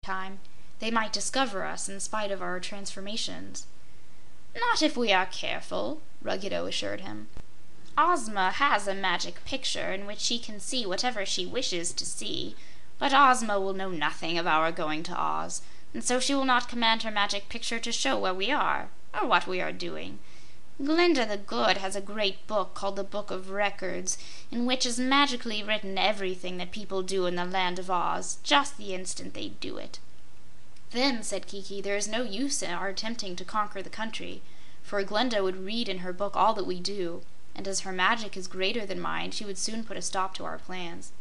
time. They might discover us in spite of our transformations." "Not if we are careful," Ruggedo assured him. "Ozma has a magic picture in which she can see whatever she wishes to see, but Ozma will know nothing of our going to Oz, and so she will not command her magic picture to show where we are, or what we are doing. Glinda the Good has a great book called the Book of Records, in which is magically written everything that people do in the Land of Oz, just the instant they do it." "Then," said Kiki, "there is no use in our attempting to conquer the country, for Glinda would read in her book all that we do, and as her magic is greater than mine, she would soon put a stop to our plans."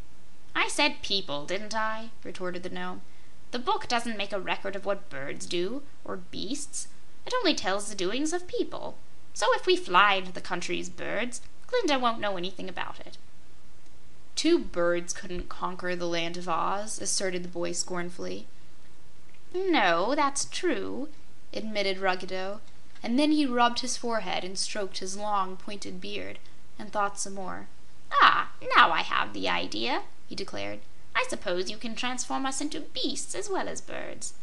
"I said people, didn't I?" retorted the gnome. "The book doesn't make a record of what birds do, or beasts. It only tells the doings of people. So if we fly into the country's birds, Glinda won't know anything about it." "Two birds couldn't conquer the Land of Oz," asserted the boy scornfully. "No, that's true," admitted Ruggedo, and then he rubbed his forehead and stroked his long, pointed beard, and thought some more. "Ah, now I have the idea," he declared. "I suppose you can transform us into beasts as well as birds."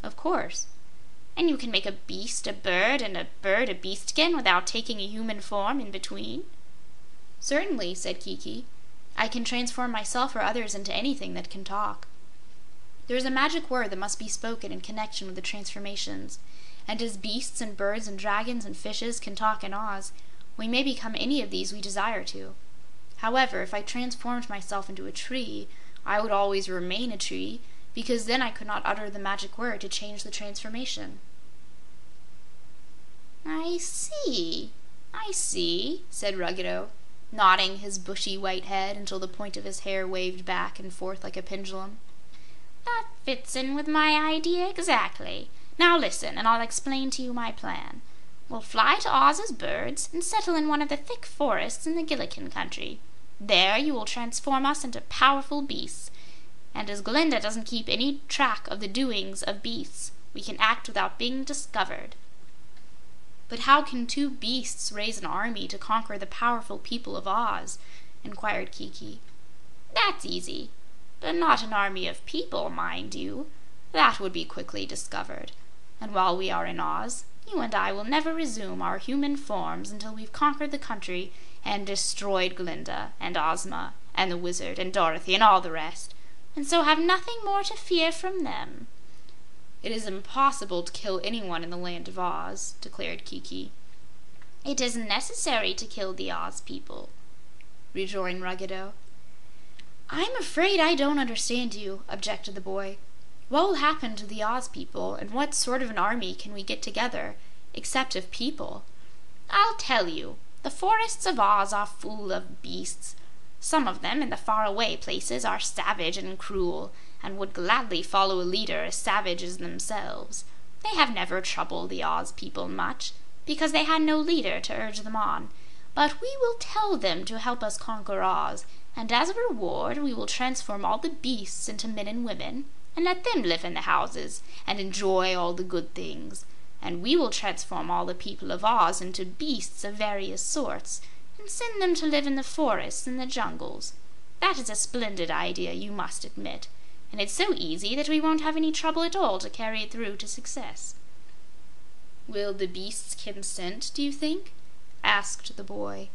"Of course." "And you can make a beast a bird and a bird a beast again without taking a human form in between?" "Certainly," said Kiki. "I can transform myself or others into anything that can talk. There is a magic word that must be spoken in connection with the transformations, and as beasts and birds and dragons and fishes can talk in Oz, we may become any of these we desire to. However, if I transformed myself into a tree, I would always remain a tree, because then I could not utter the magic word to change the transformation." I see," said Ruggedo, nodding his bushy white head until the point of his hair waved back and forth like a pendulum. "That fits in with my idea exactly. Now listen, and I'll explain to you my plan. We'll fly to Oz as birds and settle in one of the thick forests in the Gillikin country. There you will transform us into powerful beasts, and as Glinda doesn't keep any track of the doings of beasts, we can act without being discovered." "But how can two beasts raise an army to conquer the powerful people of Oz?" inquired Kiki. "That's easy. But not an army of people, mind you. That would be quickly discovered. And while we are in Oz, you and I will never resume our human forms until we've conquered the country and destroyed Glinda and Ozma and the Wizard and Dorothy and all the rest, and so have nothing more to fear from them." "It is impossible to kill anyone in the Land of Oz," declared Kiki. "It isn't necessary to kill the Oz people," rejoined Ruggedo. "I'm afraid I don't understand you," objected the boy. "What will happen to the Oz people, and what sort of an army can we get together, except of people?" "I'll tell you. The forests of Oz are full of beasts. Some of them in the faraway places are savage and cruel, and would gladly follow a leader as savage as themselves. They have never troubled the Oz people much, because they had no leader to urge them on. But we will tell them to help us conquer Oz, and as a reward we will transform all the beasts into men and women, and let them live in the houses and enjoy all the good things. And we will transform all the people of Oz into beasts of various sorts, and send them to live in the forests and the jungles. That is a splendid idea, you must admit, and it's so easy that we won't have any trouble at all to carry it through to success." "Will the beasts consent, do you think?" asked the boy.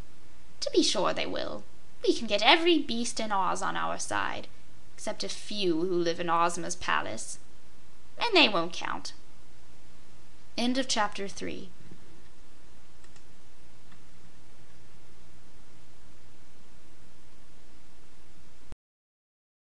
"To be sure they will. We can get every beast in Oz on our side, except a few who live in Ozma's palace, and they won't count." End of Chapter 3.